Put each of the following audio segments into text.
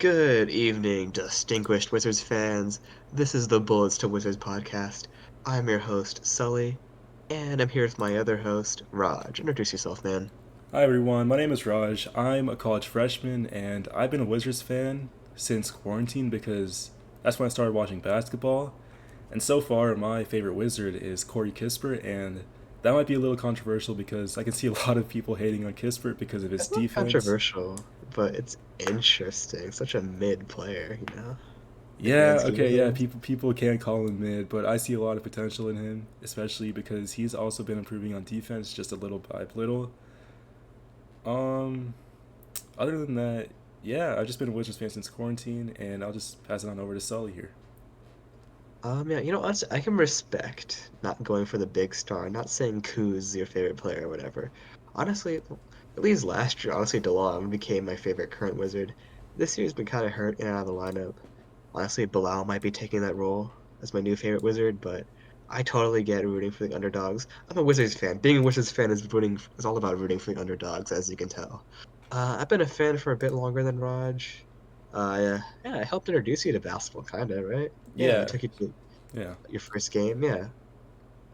Good evening, distinguished Wizards fans. This is the Bullets to Wizards podcast. I'm your host, Sully, and I'm here with my other host, Raj. Introduce yourself, man. Hi everyone, my name is Raj. I'm a college freshman and I've been a Wizards fan since quarantine because that's when I started watching basketball. And so far, my favorite Wizard is Corey Kispert, and that might be a little controversial because I can see a lot of people hating on Kispert because of his It's not defense. controversial, but it's interesting. Such a mid player, the grand Yeah, scheme of okay, yeah, things. people can't call him mid, but I see a lot of potential in him, especially because he's also been improving on defense just a little by little. Um, Other than that, yeah, I've just been a Wizards fan since quarantine, and I'll just pass it on over to Sully here. Yeah, honestly, I can respect not going for the big star, not saying Kuz your favorite player or whatever. Honestly, at least last year, honestly, DeLong became my favorite current Wizard. This year's been kind of hurt in and out of the lineup. Honestly, Bilal might be taking that role as my new favorite Wizard, but I totally get rooting for the underdogs. I'm a Wizards fan. Being a Wizards fan is all about rooting for the underdogs, as you can tell. I've been a fan for a bit longer than Raj. Yeah, I helped introduce you to basketball, kind of, right? Yeah, I Yeah, took you to yeah. your first game, yeah.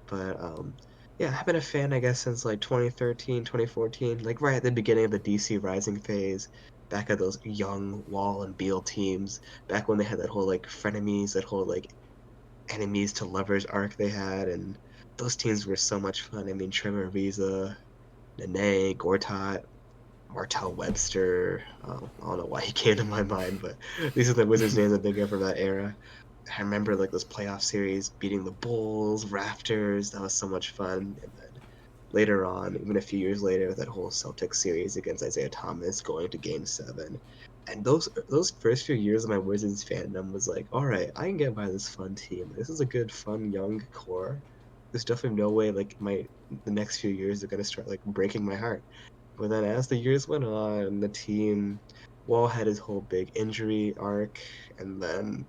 But yeah, I've been a fan, I guess, since like 2013, 2014, like right at the beginning of the DC Rising phase, back at those young Wall and Beal teams, back when they had that whole like frenemies, that whole like enemies to lovers arc they had, and those teams were so much fun. I mean, Trevor Ariza, Nene, Gortat, Martel Webster. I don't know why he came to my mind, but these are the Wizards names I think of from that era. I remember like those playoff series beating the Bulls, Raptors. That was so much fun. And then later on, even a few years later, that whole Celtics series against Isaiah Thomas going to Game Seven. And those first few years of my Wizards fandom was like, all right, I can get by this fun team. This is a good, fun, young core. There's definitely no way like my the next few years are gonna start like breaking my heart. But then as the years went on, the team Wall had his whole big injury arc, and then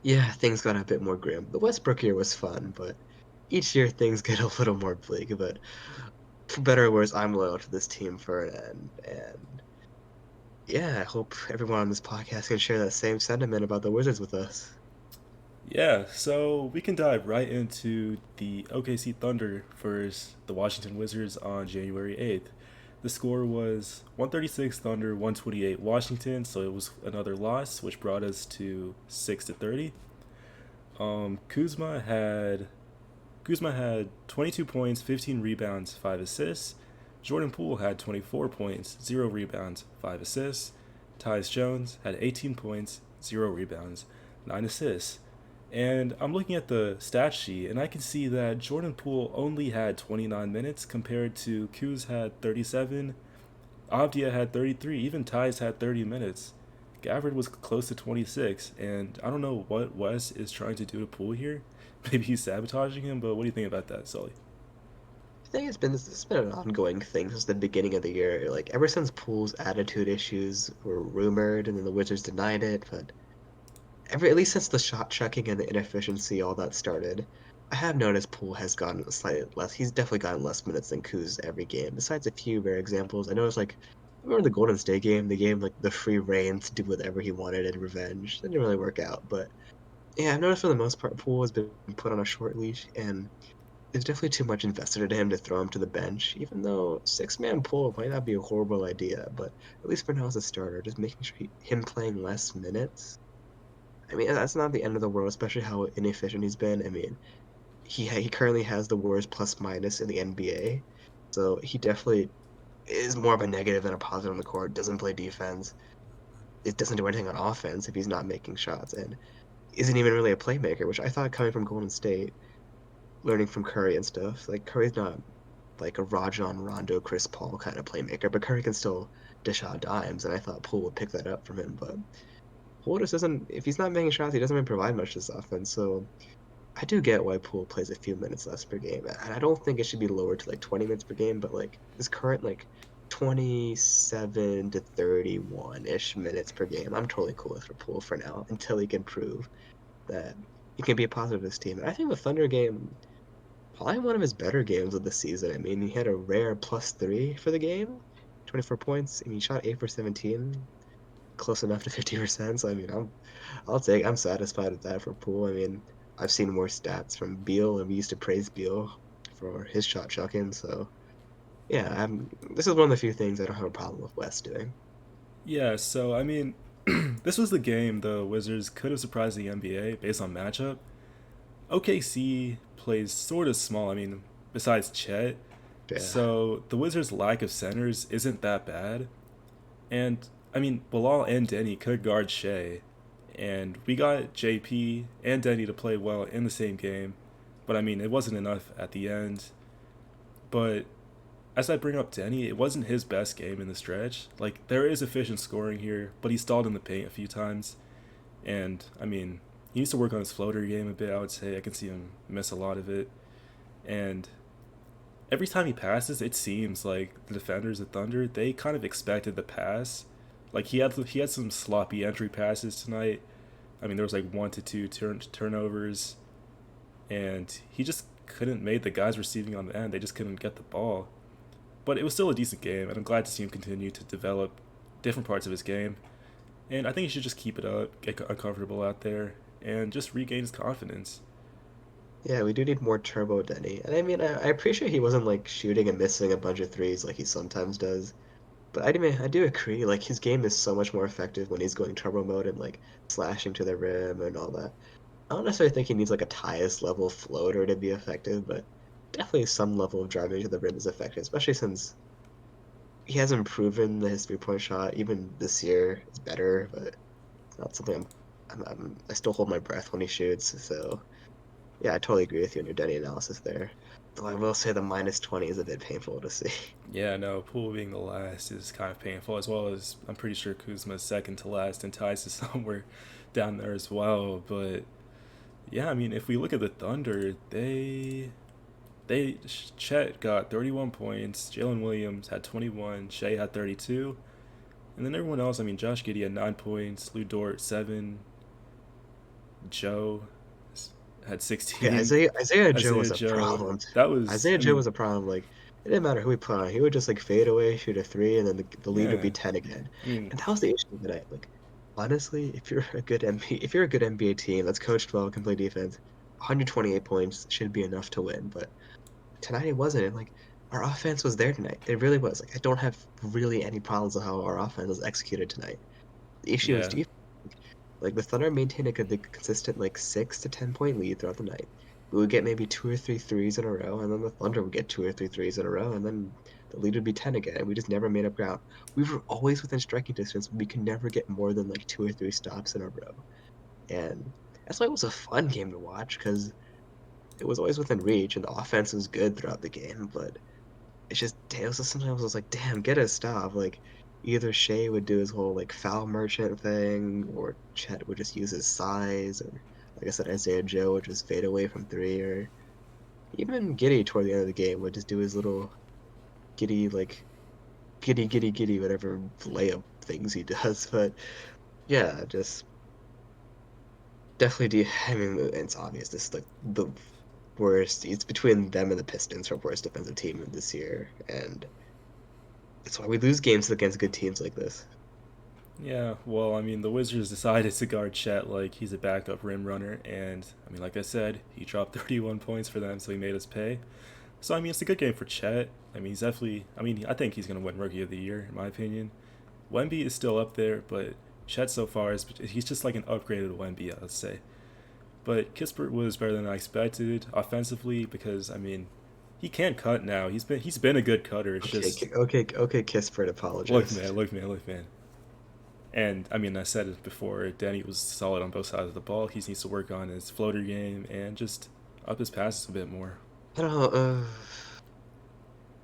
yeah, things got a bit more grim. The Westbrook year was fun, but each year things get a little more bleak. But for better or worse, I'm loyal to this team for an end. And yeah, I hope everyone on this podcast can share that same sentiment about the Wizards with us. Yeah, so we can dive right into the OKC Thunder versus the Washington Wizards on January 8th. The score was 136 Thunder, 128 Washington, so it was another loss, which brought us to 6 to 30. Um, Kuzma had Kuzma had 22 points, 15 rebounds, 5 assists. Jordan Poole had 24 points, 0 rebounds, 5 assists. Tyus Jones had 18 points, 0 rebounds, 9 assists. And I'm looking at the stat sheet, and I can see that Jordan Poole only had 29 minutes compared to Kuz had 37, Avdia had 33, even Tyus had 30 minutes. Gafford was close to 26, and I don't know what Wes is trying to do to Poole here. Maybe he's sabotaging him, but what do you think about that, Sully? I think it's been an ongoing thing since the beginning of the year. Like ever since Poole's attitude issues were rumored and then the Wizards denied it, but at least since the shot checking and the inefficiency all that started, I have noticed Poole has gotten slightly less. He's definitely gotten less minutes than Kuz every game. Besides a few rare examples, I noticed like remember the Golden State game, the game like the free reign to do whatever he wanted in revenge. That didn't really work out, but yeah, I've noticed for the most part Poole has been put on a short leash, and there's definitely too much invested in him to throw him to the bench. Even though six-man Poole might not be a horrible idea, but at least for now as a starter, just making sure him playing less minutes. I mean, that's not the end of the world, especially how inefficient he's been. I mean, he currently has the worst plus minus in the NBA, so he definitely is more of a negative than a positive on the court. Doesn't play defense. It doesn't do anything on offense if he's not making shots, and isn't even really a playmaker. Which I thought coming from Golden State, learning from Curry and stuff. Like Curry's not like a Rajon Rondo, Chris Paul kind of playmaker, but Curry can still dish out dimes, and I thought Poole would pick that up from him, but Poole just doesn't. If he's not making shots, he doesn't really provide much this offense. So I do get why Poole plays a few minutes less per game, and I don't think it should be lowered to like 20 minutes per game, but like this current like 27 to 31-ish minutes per game, I'm totally cool with for Poole for now until he can prove that he can be a positive of this team. And I think the Thunder game, probably one of his better games of the season. I mean, he had a rare +3 for the game, 24 points, and he shot 8 for 17. close enough to 50%. So I mean, I'm satisfied with that for Poole. I mean, I've seen more stats from Beal, and we used to praise Beal for his shot chucking. So yeah, this is one of the few things I don't have a problem with West doing. Yeah, so I mean, this was the game the Wizards could have surprised the NBA based on matchup. OKC plays sort of small. I mean, besides Chet, Yeah, so the Wizards' lack of centers isn't that bad. And I mean, Bilal and Denny could guard Shea, and we got JP and Denny to play well in the same game. But I mean, it wasn't enough at the end. But as I bring up Denny, it wasn't his best game in the stretch. Like, there is efficient scoring here, but he stalled in the paint a few times. And, I mean, he needs to work on his floater game a bit, I would say. I can see him miss a lot of it. And every time he passes, it seems like the defenders of Thunder, they kind of expected the pass. Like, he had some sloppy entry passes tonight. I mean, there was like 1 to 2 turnovers, and he just couldn't make the guys receiving on the end. They just couldn't get the ball. But it was still a decent game, and I'm glad to see him continue to develop different parts of his game. And I think he should just keep it up, get uncomfortable out there, and just regain his confidence. yeah, we do need more Turbo Denny. And I mean, I appreciate he wasn't like shooting and missing a bunch of threes like he sometimes does. But I do agree, like his game is so much more effective when he's going turbo mode and like slashing to the rim and all that. I don't necessarily think he needs like a Tyus level floater to be effective, but definitely some level of driving to the rim is effective, especially since he hasn't proven that his 3-point shot even this year is better, but it's not something I still hold my breath when he shoots. So yeah, I totally agree with you on your Denny analysis there. Though I will say the -20 is a bit painful to see. Yeah, no, Poole being the last is kind of painful, as well as I'm pretty sure Kuzma's second to last and Tice is somewhere down there as well. But yeah, I mean, if we look at the Thunder, they Chet got 31 points, Jalen Williams had 21, Shea had 32, and then everyone else. I mean, Josh Giddey had 9 points, Lou Dort 7, Joe had Okay, 16, Isaiah Joe was Isaiah a Joe. problem. That was, Isaiah I Joe mean, was a problem. Like it didn't matter who he put on. He would just like fade away, shoot a three, and then the lead would yeah, be 10 again. I mean, And that was the issue that I like. Honestly, if you're a good NBA team that's coached well, can play defense, 128 points should be enough to win. But tonight it wasn't. And like our offense was there tonight. It really was. Like I don't have really any problems with how our offense was executed tonight. The issue is yeah, defense. Like the Thunder maintained a good, consistent like 6 to 10 point lead throughout the night. We would get maybe two or three threes in a row, and then the Thunder would get two or three threes in a row, and then the lead would be 10 again. And we just never made up ground. We were always within striking distance, but we could never get more than like two or three stops in a row. And that's why it was a fun game to watch because it was always within reach, and the offense was good throughout the game. But it's just it was just, sometimes I was like, damn, get a stop. Like either Shea would do his whole like foul merchant thing, or Chet would just use his size, or like I said, Isaiah Joe would just fade away from three, or even Giddy toward the end of the game would just do his little giddy like giddy whatever layup things he does. But yeah, just definitely. I mean, it's obvious this is like the worst. It's between them and the Pistons for worst defensive team this year, and that's why we lose games against good teams like this. yeah. Well, I mean, the Wizards decided to guard Chet like he's a backup rim runner, and I mean, like I said, he dropped 31 points for them, so he made us pay. So I mean, it's a good game for Chet. I mean, he's definitely. I mean, I think he's gonna win Rookie of the Year in my opinion. Wemby is still up there, but Chet so far is he's just like an upgraded Wemby, I'd say. But Kispert was better than I expected offensively because I mean, he can cut now. He's been a good cutter. It's just Okay, Kispert look apologist. man, look man, look man. And I mean, I said it before. Danny was solid on both sides of the ball. He needs to work on his floater game and just up his passes a bit more. I don't know.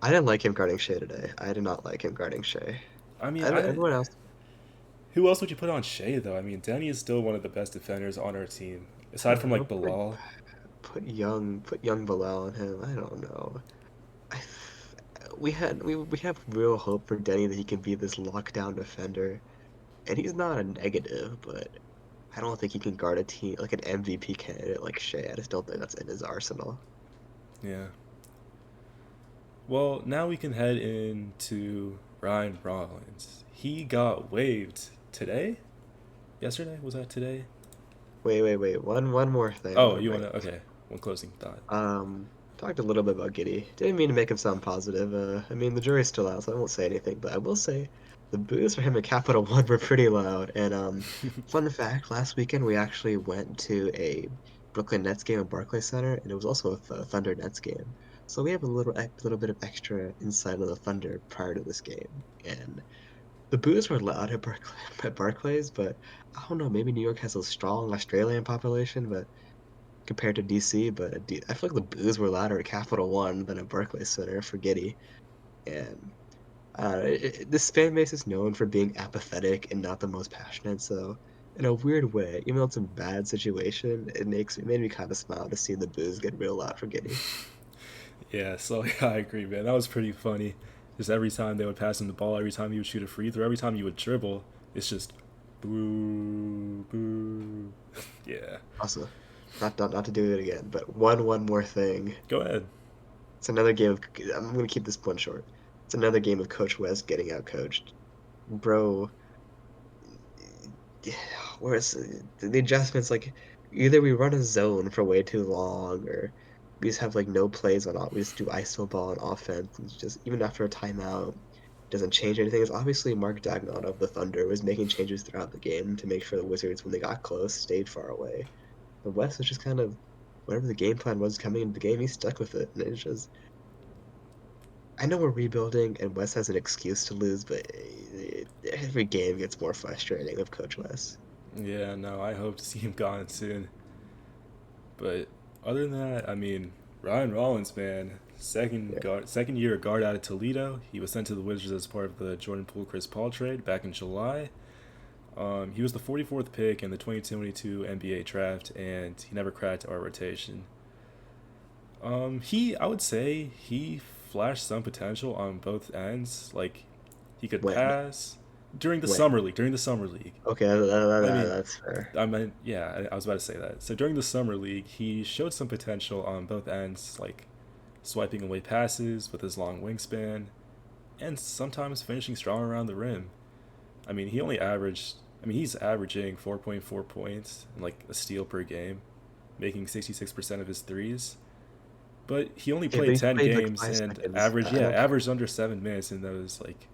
I didn't like him guarding Shea today. I did not like him guarding Shea. I mean, I Everyone else who else would you put on Shea though? I mean, Danny is still one of the best defenders on our team, aside from like put Bilal. put young Bilal on him. I don't know. I, we have real hope for Denny that he can be this lockdown defender, and he's not a negative, but I don't think he can guard a team like an MVP candidate like Shea. I just don't think that's in his arsenal. Yeah. Well, now we can head into Ryan Rollins. He got waived today? Yesterday? Was that today? Wait. One more thing I Oh, want to you bring want to? up. Okay, one closing thought. Talked a little bit about Giddy. Didn't mean to make him sound positive. I mean, the jury's still out, so I won't say anything, but I will say the boos for him at Capital One were pretty loud. And fun fact, last weekend we actually went to a Brooklyn Nets game at Barclays Center, and it was also a Thunder Nets game. So we have a little bit of extra insight on the Thunder prior to this game. And the boos were loud at Barclays, but I don't know, maybe New York has a strong Australian population, but compared to DC, but I feel like the boos were louder at Capital One than at Barclays Center for Giddy. And this fan base is known for being apathetic and not the most passionate. So, in a weird way, even though it's a bad situation, it made me kind of smile to see the boos get real loud for Giddy. Yeah, so yeah, I agree, man. That was pretty funny. Just every time they would pass him the ball, every time he would shoot a free throw, every time he would dribble, it's just boo, boo. Yeah. Also, not to do it again, but one more thing. Go ahead. It's another game of. I'm gonna keep this one short. It's another game of Coach West getting out coached. Bro, whereas the adjustments, like either we run a zone for way too long, or we just have like no plays on. We just do ISO ball on offense. And it's just even after a timeout, doesn't change anything. It's obviously Mark Dagnall of the Thunder was making changes throughout the game to make sure the Wizards, when they got close, stayed far away. The West was just kind of whatever the game plan was coming into the game, he stuck with it, and it's just. I know we're rebuilding, and West has an excuse to lose, but every game gets more frustrating with Coach West. Yeah, no, I hope to see him gone soon. But other than that, I mean, Ryan Rollins, man, Yeah. second year guard out of Toledo. He was sent to the Wizards as part of the Jordan Poole Chris Paul trade back in July. He was the 44th pick in the 2022 NBA draft, and he never cracked our rotation. I would say he flashed some potential on both ends. Like, he could When? pass during the When? summer league. During the summer league, Okay, I mean, that's fair. I mean, yeah, I was about to say that. So during the summer league, he showed some potential on both ends, like swiping away passes with his long wingspan, and sometimes finishing strong around the rim. I mean, he's averaging 4.4 points and like a steal per game, making 66% of his threes. But he only Yeah, but played he 10 played like games five and seconds. I don't care. averaged under 7 minutes in those like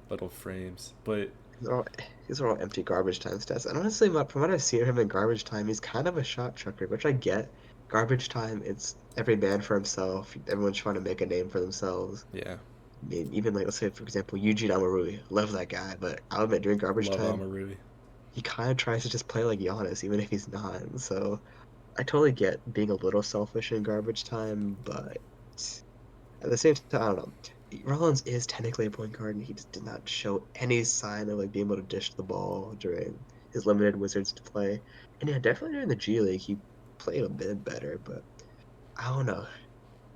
little frames. But These are all, these are all empty garbage time stats. And honestly, from what I've seen of him in garbage time, he's kind of a shot chucker, which I get. Garbage time, it's every man for himself. Everyone's trying to make a name for themselves. yeah, I mean, even like let's say for example, Eugene Amarui, love that guy, but I'll admit during garbage love time, Amarui. he kind of tries to just play like Giannis, even if he's not. So I totally get being a little selfish in garbage time, but at the same time, I don't know. Rollins is technically a point guard, and he just did not show any sign of like being able to dish the ball during his limited Wizards play. And yeah, definitely during the G League, he played a bit better, but I don't know.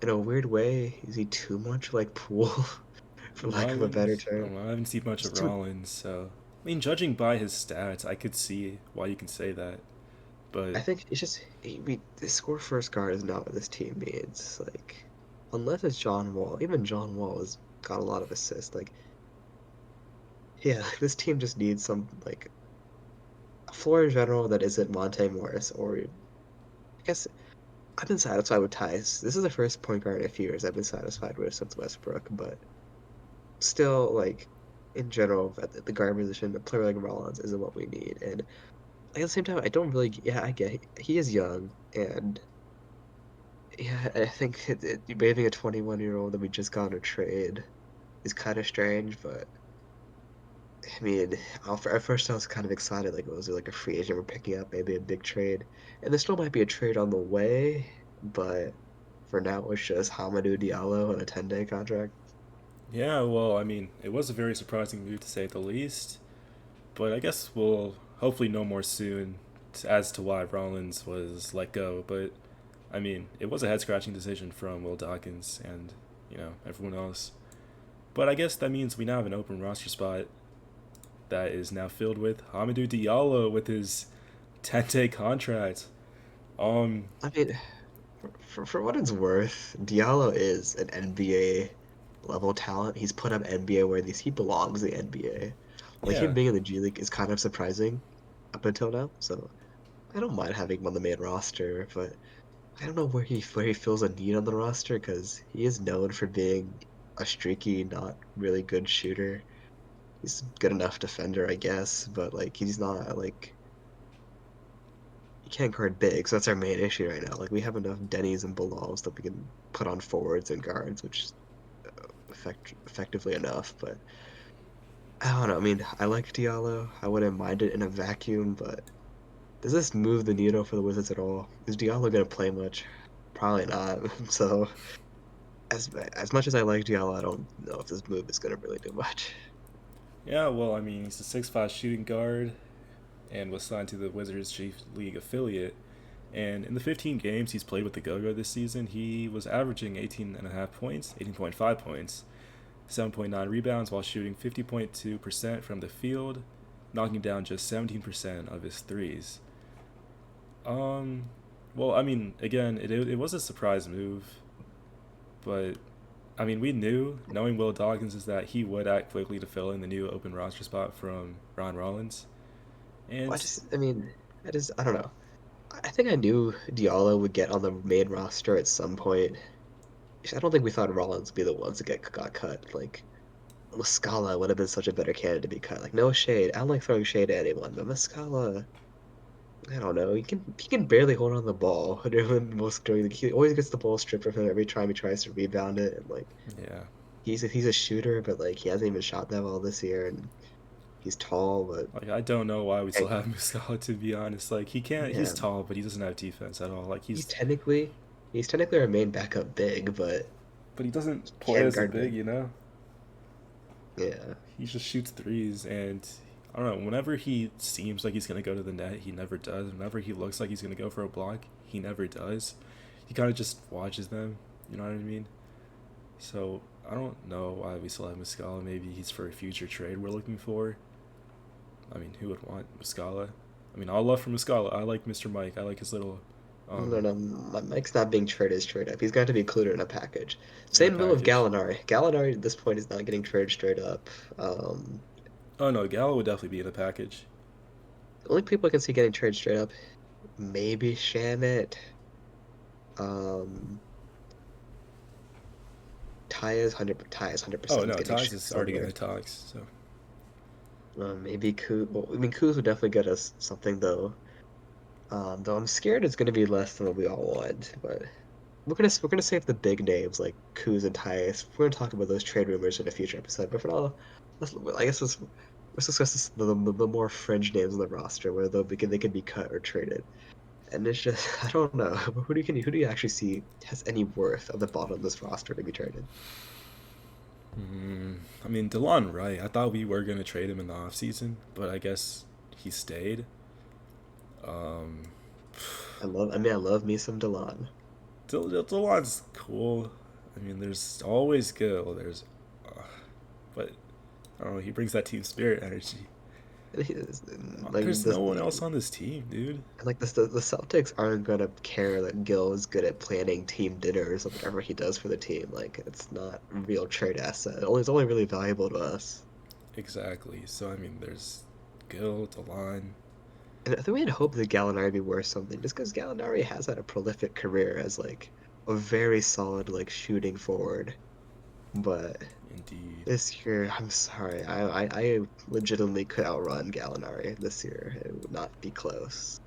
In a weird way, is he too much like Poole, for lack of a better Rollins, I term? don't know. I haven't seen much Just of too. Rollins, so I mean, judging by his stats, I could see why you can say that. But I think it's just the score first guard is not what this team needs. Like, unless it's John Wall, even John Wall has got a lot of assists. Like, yeah, this team just needs some like a floor in general that isn't Monte Morris, or I guess I've been satisfied with Tice. This is the first point guard in a few years I've been satisfied with since Westbrook, but still, like in general, at the guard position, a player like Rollins isn't what we need. And like, at the same time, I don't really, yeah, I get he is young, and yeah, I think waiving a 21-year-old that we just got in a trade is kind of strange, but I mean, at first I was kind of excited, like, was it like a free agent we're picking up, maybe a big trade? And there still might be a trade on the way, but for now it's just Hamidou Diallo on a 10-day contract. yeah, well, I mean, it was a very surprising move to say the least. But I guess we'll hopefully know more soon as to why Rollins was let go. But I mean, it was a head scratching decision from Will Dawkins and everyone else. But I guess that means we now have an open roster spot that is now filled with Hamidou Diallo with his 10-day contract. Um, I mean, for what it's worth, Diallo is an NBA level talent. He's put up NBA where he belongs in the NBA. Like him Yeah, being in the G League is kind of surprising up until now. So I don't mind having him on the main roster, but I don't know where he feels a need on the roster because he is known for being a streaky, not really good shooter. He's good enough defender, I guess, but like he's not like he can't guard big, so that's our main issue right now. Like we have enough Denny's and Bilals that we can put on forwards and guards, which is effectively enough. But I don't know. I mean, I like Diallo. I wouldn't mind it in a vacuum, but does this move the needle for the Wizards at all? Is Diallo gonna play much? Probably not. So as much as I like Diallo, I don't know if this move is gonna really do much. yeah. Well, I mean, he's a 6'5" shooting guard and was signed to the Wizards Chief League affiliate. And in the 15 games he's played with the Go-Go this season, he was averaging 18.5 points, 18.5 points, 7.9 rebounds while shooting 50.2% from the field, knocking down just 17% of his threes. Um, well, I mean, again, it was a surprise move, but I mean, we knew, knowing Will Dawkins, is that he would act quickly to fill in the new open roster spot from Ron Rollins. I And just, I mean, I don't know. I think I knew Diallo would get on the main roster at some point. I don't think we thought Rollins would be the ones that got cut. Like Muscala would have been such a better candidate to be cut. Like no shade. I don't like throwing shade at anyone, but Muscala, I don't know. He can barely hold on the ball during he always gets the ball stripped from him every time he tries to rebound it. And like yeah, he's a shooter, but like he hasn't even shot that well this year, and he's tall, but like I don't know why we still hey, have Muscala, to be honest. Like he can't. He's yeah, tall, but he doesn't have defense at all. Like he's technically he's technically our main backup big, but but he doesn't he play can't as a guard big. big. You know, Yeah. he just shoots threes, and I don't know. Whenever he seems like he's gonna go to the net, he never does. Whenever he looks like he's gonna go for a block, he never does. He kind of just watches them. You know what I mean? So I don't know why we still have Muscala. Maybe he's for a future trade we're looking for. I mean, who would want Muscala? I mean, all love for Muscala. I like Mr. Mike. I like his little No, um no, Mike's not being traded straight up. He's got to be included in a package. in a Same bill with package. Gallinari. Gallinari at this point is not getting traded straight up. Oh no, Gallo would definitely be in a package. The only people I can see getting traded straight up, maybe Shamit. Um, Tyus 100% Oh is no, getting Ties shipped is already in somewhere. the talks. So Maybe Kuz. Well, I mean, Kuz would definitely get us something though. Though I'm scared it's going to be less than what we all want. But we're gonna save the big names like Kuz and Tyus. We're gonna talk about those trade rumors in a future episode. But for now, I guess let's discuss the more fringe names on the roster where they can be cut or traded. And it's just I don't know who do you actually see has any worth of the bottom of this roster to be traded? I mean, DeLon Wright. I thought we were gonna trade him in the off season, but I guess he stayed. Um, I love me some Delon. DeLon's cool. I mean, there's always Gil. But I don't know. He brings that team spirit energy. Like There's no one else on this team, dude. the Celtics aren't gonna care that Gil is good at planning team dinners or whatever he does for the team. Like it's not a real trade asset. It's only really valuable to us. Exactly. So I mean, there's Gil, DeLon. And I think we had hoped that Gallinari would be worth something, just because Gallinari has had a prolific career as like a very solid like shooting forward. But Indeed. this year, I'm sorry, I legitimately could outrun Gallinari this year. It would not be close.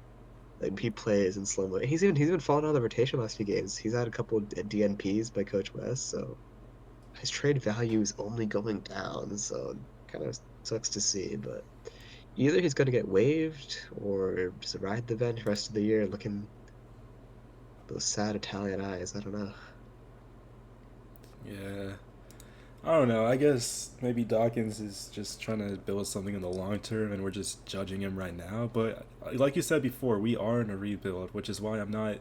Like he plays in slow mo. He's even fallen out of the rotation last few games. He's had a couple of DNPs by Coach West, so his trade value is only going down. So kind of sucks to see, but either he's going to get waived or just ride the bench rest of the year, looking those sad Italian eyes. I don't know. Yeah. I don't know. I guess maybe Dawkins is just trying to build something in the long term, and we're just judging him right now. But like you said before, we are in a rebuild, which is why I'm not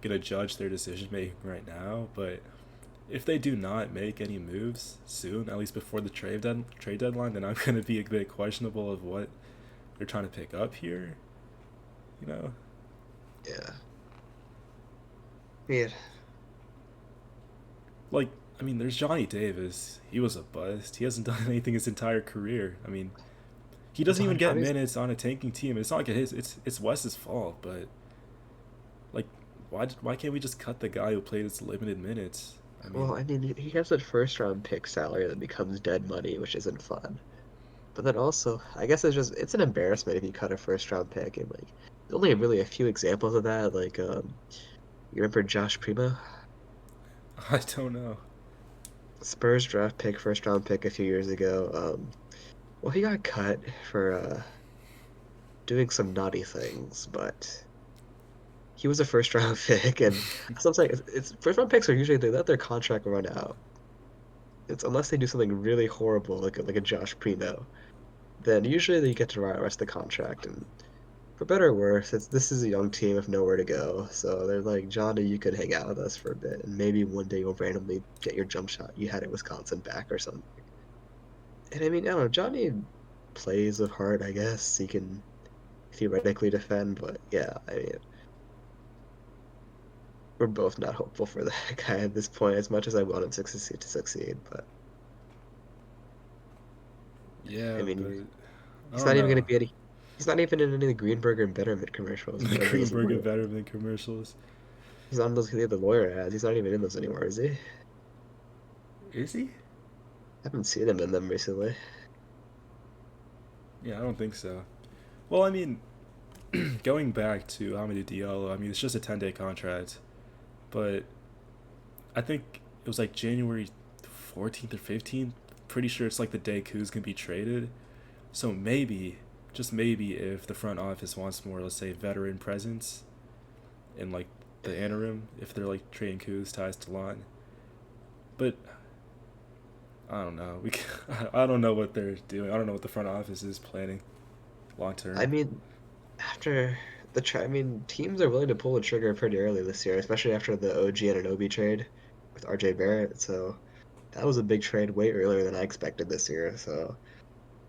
gonna judge their decision making right now. But if they do not make any moves soon, at least before the trade deadline, then I'm gonna be a bit questionable of what they're trying to pick up here. You know, Yeah. Yeah. like I mean, there's Johnny Davis. He was a bust. He hasn't done anything his entire career. I mean, He It's doesn't even get obvious. minutes on a tanking team. It's not like it's Wes's fault, but like why can't we just cut the guy who played his limited minutes? I Well, mean, I mean, he has that first round pick salary that becomes dead money, which isn't fun. But then also, I guess it's an embarrassment if you cut a first round pick, and like there's only really a few examples of that. Like you remember Josh Primo, I don't know. Spurs draft pick, first round pick a few years ago. Well, he got cut for doing some naughty things, but he was a first round pick, and sometimes it's first round picks are usually they let their contract run out. It's unless they do something really horrible, like a Josh Primo, then usually they get to rest the contract. And for better or worse, this is a young team with nowhere to go, so they're like, Johnny, you could hang out with us for a bit, and maybe one day you'll randomly get your jump shot you had at Wisconsin back or something. And I mean, I don't know, Johnny plays with heart, I guess. He can theoretically defend, but yeah, I mean, we're both not hopeful for that guy at this point, as much as I want him to succeed. But I Yeah, but mean, I he's don't not even going to know. be any. He's not even in any of the Greenberger and Betterment commercials, The whatever those Greenberg and lawyer. Betterman commercials. He's on those the lawyer ads. He's not even in those anymore, is he? I Is he? haven't seen him in them recently. Yeah, I don't think so. Well, I mean, going back to Hamidou Diallo, I mean, it's just a 10-day contract, but I think it was like January 14th or 15th. Pretty sure it's like the day Kuz can be traded. So maybe, just maybe, if the front office wants more, let's say, veteran presence in like the interim, if they're like trading Kuz ties to Lon. But I don't know. I don't know what they're doing. I don't know what the front office is planning long I term. mean, after I mean, teams are willing to pull the trigger pretty early this year, especially after the OG and Anunoby trade with RJ Barrett. So that was a big trade way earlier than I expected this year. So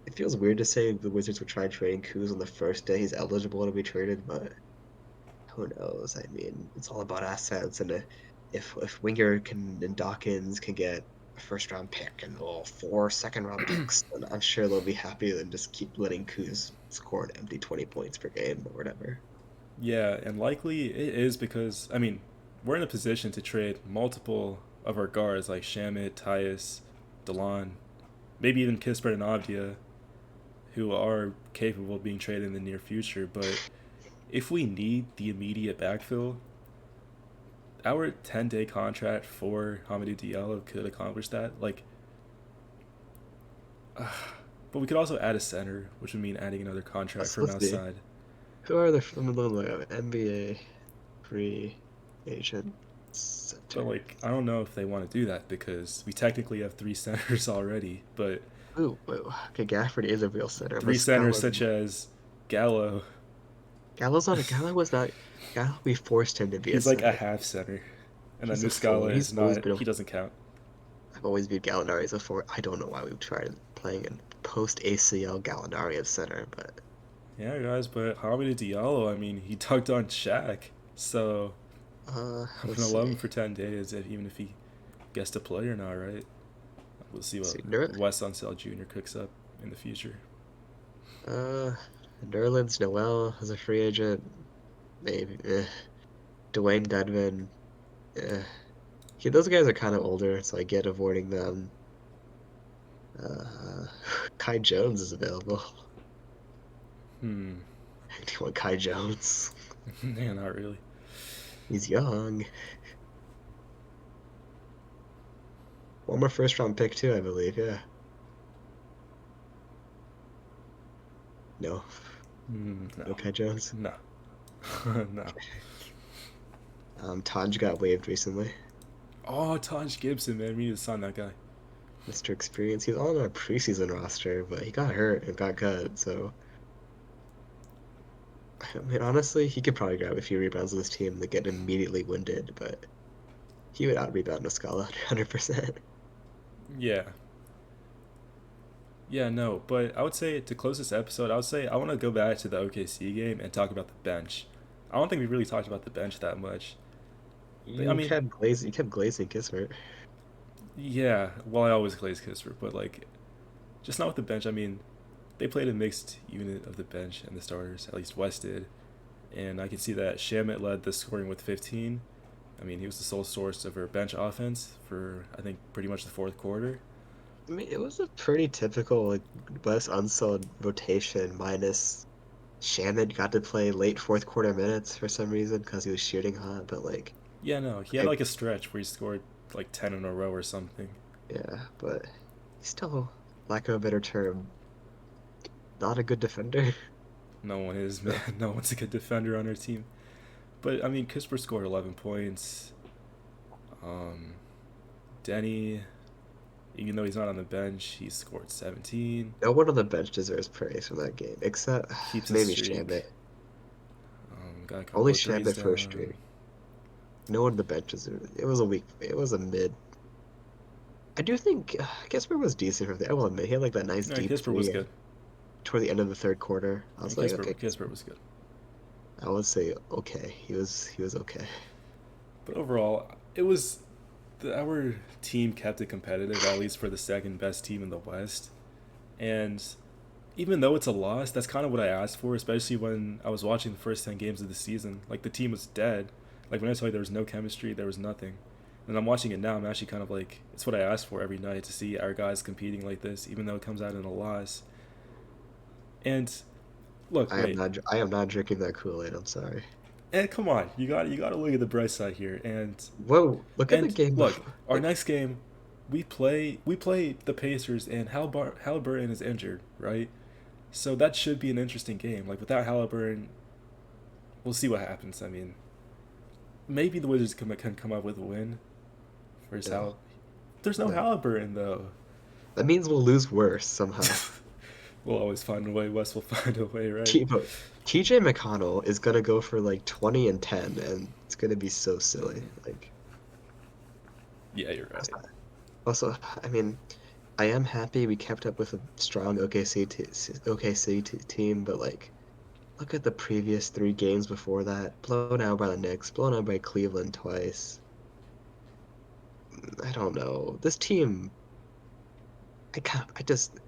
it feels weird to say the Wizards would try trading Kuz on the first day he's eligible to be traded, but who knows? I mean, it's all about assets, and if Winger can and Dawkins can get a first round pick and four second round picks, then I'm sure they'll be happy and just keep letting Kuz score an empty 20 points per game or whatever. Yeah, and likely it is because I mean we're in a position to trade multiple of our guards like Shamit, Tyus, Delon, maybe even Kispert and Avdia, who are capable of being traded in the near future. But if we need the immediate backfill, our 10-day contract for Hamidou Diallo could accomplish that. Like, but we could also add a center, which would mean adding another contract from Let's see. outside. Who are the NBA free agent But like, centers? I don't know if they want to do that because we technically have three centers already. But Ooh, okay, Gafford is a real center, but three centers Scala's such as Gallo, Gallo was not Gallo. We forced him to be a he's like a center. half center, and then He's a forward. Muscala He's is always not. been. He doesn't count. I've always viewed Gallinari as a forward. I don't know why we've tried playing in post ACL Gallinari at center, but Yeah, guys, but Hamidou Diallo, I mean, he tugged on Shaq, so I'm let's gonna love him see. for 10 days, even if he gets to play or not, right? We'll see Let's what see. Wes Unseld Jr. cooks up in the future. Uh, Nerlens Noel as a free agent, maybe. Dwayne Dedman. Eh. Yeah, those guys are kind of older, so I get avoiding them. Uh, Kai Jones is available. Hmm. Do you want Kai Jones? Yeah, not really. He's young. One more first round pick too, I believe. Yeah. No. No. No Kai Jones. No. No. Taj got waived recently. Oh, Taj Gibson, man. We need to sign that guy. Mr. Experience. He was on our preseason roster, but he got hurt and got cut. So, I mean, honestly, he could probably grab a few rebounds on this team that get immediately winded, but he would out rebound Muscala 100%. Yeah. Yeah, no, but I would say to close this episode, I would say I want to go back to the OKC game and talk about the bench. I don't think we really talked about the bench that much. I mean, You kept glazing Kismet. yeah, well, I always glaze Kisper, but like, just not with the bench. I mean, they played a mixed unit of the bench and the starters. At least West did, and I can see that Shamit led the scoring with 15. I mean, he was the sole source of her bench offense for I think pretty much the fourth quarter. I mean, it was a pretty typical like West Unseld rotation minus Shannon got to play late fourth quarter minutes for some reason because he was shooting hot, but Yeah, no, he had I, like a stretch where he scored like 10 in a row or something. yeah, but he's still, lack of a better term, not a good defender. No one is, So, man. No one's a good defender on our team. But I mean, Kisper scored 11 points. Um, Denny, even though he's not on the bench, he scored 17. no one on the bench deserves praise from that game, except Keeps a maybe streak. Shamit. Got a couple Only of threes Shamit for a down. streak. No one on the bench deserves it. It was a weak, it was a mid. I do think Kesper was decent from there. I will admit, he had like that nice No, deep Kisper was three good. toward the end of the third quarter. I And was like, okay, Kisper was good. I would say okay. He was okay. But overall, it was our team kept it competitive, at least for the second best team in the West. And even though it's a loss, that's kind of what I asked for, especially when I was watching the first 10 games of the season. Like, the team was dead. Like, when I tell you there was no chemistry, there was nothing. And I'm watching it now, I'm actually kind of like, it's what I asked for every night to see our guys competing like this, even though it comes out in a loss. And look, wait, I am not drinking that Kool-Aid. I'm sorry. and come on, you got to look at the bright side here. Whoa, look at the And game look, before. our Like, next game, we play the Pacers, and Halliburton is injured, right? So that should be an interesting game. Like, without Halliburton, we'll see what happens. I mean, maybe the Wizards can come up with a win. First no, Hal, there's no no. Halliburton though. That means we'll lose worse somehow. We'll always find a way. Wes will find a way, right? But TJ McConnell is gonna go for like 20 and 10, and it's gonna be so silly. Like, Yeah, you're right. also, I mean, I am happy we kept up with a strong team, but like, look at the previous three games before that. Blown out by the Knicks, blown out by Cleveland twice. I don't know. This team, I just,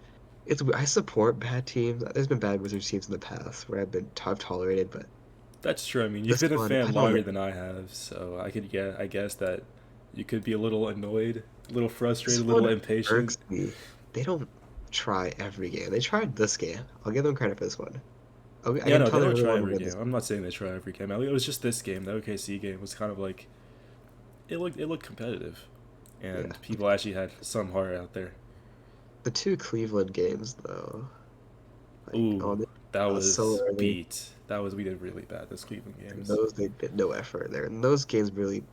I support bad teams. There's been bad Wizards teams in the past where I've tolerated, but That's true. I mean, you've this been a one, I fan don't know. longer than I have, so I guess that you could be a little annoyed, a little frustrated, This a little one impatient. irks me. They don't try every game. They tried this game. I'll give them credit for this one. I Yeah, can no, tell they they don't really try want to every win game. this I'm game. not saying they try every game. It was just this game. The OKC game was kind of like it looked competitive, Yeah. and people actually had some heart out there. The two Cleveland games, though, like, Ooh, that so was early, beat. That was we did really bad those Cleveland and games. those they did no effort there. And those games really,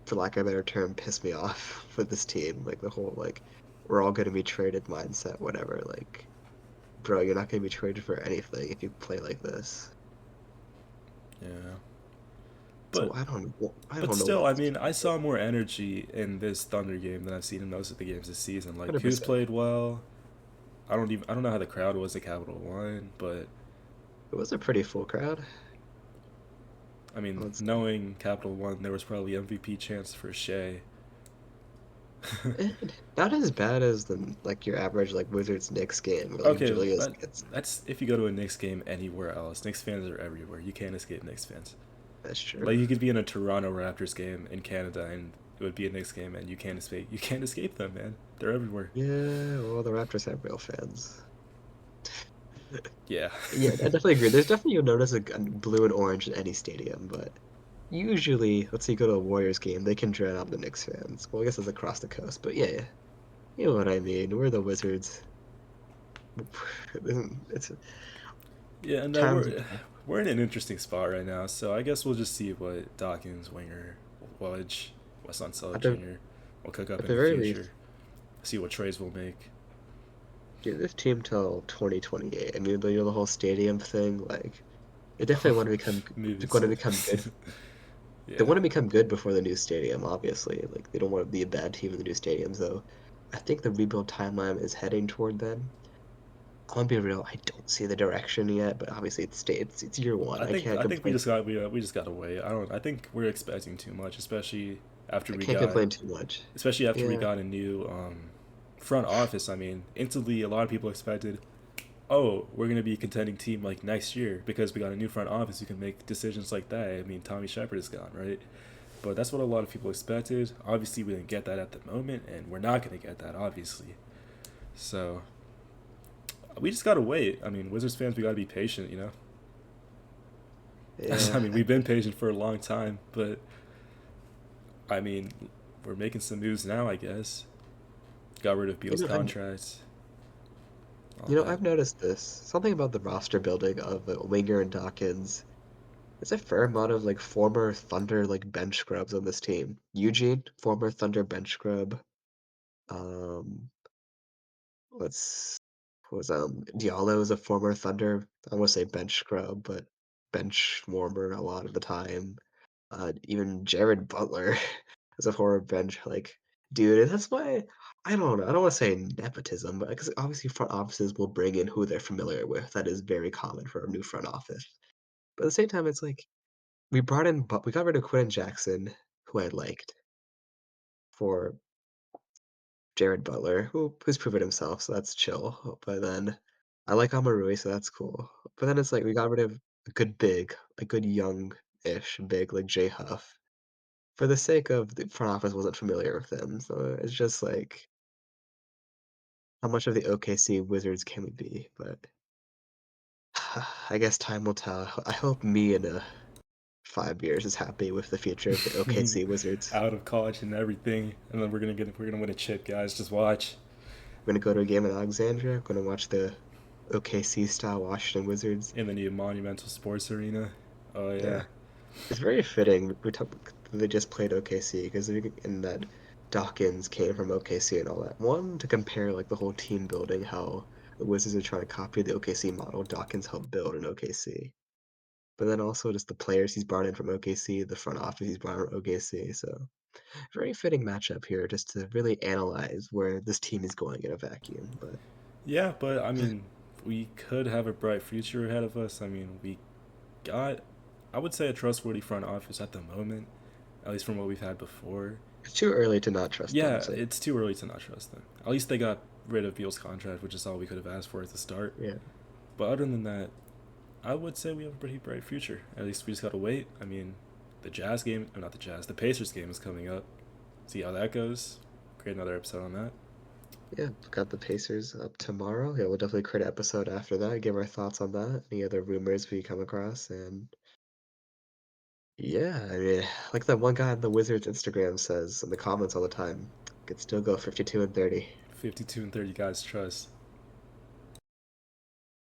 for lack of a better term, pissed me off for this team. Like the whole like, we're all going to be traded mindset, whatever. Like, bro, you're not going to be traded for anything if you play like this. Yeah, So but I but don't know still, what I this mean, team I is. saw more energy in this Thunder game than I've seen in most of the games this season. Like, Hughes 100%. played well. I don't know how the crowd was at Capital One, but It was a pretty full crowd. I mean, Let's knowing Capital One, there was probably MVP chance for Shea. Not as bad as the like your average like Wizards Knicks game where like Okay, Julius but gets. that's if you go to a Knicks game anywhere else. Knicks fans are everywhere. You can't escape Knicks fans. That's true. Like, you could be in a Toronto Raptors game in Canada, and it would be a Knicks game, and you can't escape them, man. They're everywhere. Yeah, well the Raptors have real fans. Yeah. Yeah, I definitely agree. There's definitely you'll notice a blue and orange in any stadium, but usually, let's say you go to a Warriors game, they can drown out the Knicks fans. Well, I guess it's across the coast, but yeah, you know what I mean. We're the Wizards. It's Yeah, and times. we're in an interesting spot right now. So I guess we'll just see what Dawkins, Winger, Wudge, Wes Unseld At the Jr. will cook up at in the the very least, future. See what trades we'll make. give this team till 2028. I mean, the whole stadium thing, like they definitely want to become Movies. going to become good. They Yeah. want to become good before the new stadium, obviously. Like they don't want to be a bad team in the new stadium, so I think the rebuild timeline is heading toward them. I'm gonna be real, I don't see the direction yet, but obviously it's year one. I I think can't I think we complain. just got we just got to wait. I don't. I think we're expecting too much, after I we can't got complain too much. especially after we Yeah, got a new front office. I mean, instantly a lot of people expected oh, we're gonna be a contending team like next year because we got a new front office who can make decisions like that. I mean, Tommy Shepard is gone, right? But that's what a lot of people expected. Obviously, we didn't get that at the moment, and we're not gonna get that, obviously. So we just gotta wait. I mean, Wizards fans, we gotta be patient, you know. I Yeah, mean, we've been patient for a long time, but I mean, we're making some moves now, I guess. Got rid of you Beal's know, I've contracts, all you know that. I've noticed this something about the roster building of Winger and Dawkins. There's a fair amount of like former Thunder like bench scrubs on this team. Eugene, former Thunder bench scrub. Um, let's was Diallo is a former Thunder. I want to say bench scrub, but bench warmer a lot of the time. Even Jared Butler is a former bench like dude. And that's why I don't know. I don't want to say nepotism, but because obviously front offices will bring in who they're familiar with. That is very common for a new front office. But at the same time, it's like we brought in, but we got rid of Quinn Jackson, who I liked, for Jared Butler, who's proven himself, so that's chill. But then I like Amarui, so that's cool. But then it's like we got rid of a good big, a good young-ish big like Jay Huff for the sake of the front office wasn't familiar with him. So it's just like how much of the OKC Wizards can we be? But I guess time will tell. I hope me in 5 years is happy with the future of the OKC Wizards. Out of college and everything, and then we're gonna win a chip, guys. Just watch I'm gonna go to a game in Alexandria. I'm gonna watch the OKC style Washington Wizards. in the new Monumental Sports Arena. Oh yeah. Yeah, it's very fitting. They just played OKC because in that Dawkins came from OKC and all that. One to compare like the whole team building, how the Wizards are trying to copy the OKC model. Dawkins helped build in OKC, but then also just the players he's brought in from OKC, the front office he's brought in from OKC. So very fitting matchup here, just to really analyze where this team is going in a vacuum. But Yeah, but I mean, we could have a bright future ahead of us. I mean, we got, I would say, a trustworthy front office at the moment, at least from what we've had before. it's too early to not trust them. Yeah, So it's too early to not trust them. At least they got rid of Beal's contract, which is all we could have asked for at the start. yeah. But other than that, I would say we have a pretty bright future. At least we just gotta wait. I mean, the Jazz game, or not the Jazz, the Pacers game is coming up. See how that goes. Create another episode on that. Yeah, got the Pacers up tomorrow. Yeah, we'll definitely create an episode after that, give our thoughts on that, any other rumors we come across, and yeah, I mean, like that one guy on the Wizards Instagram says in the comments all the time, could still go 52 and 30. 52 and 30 guys trust.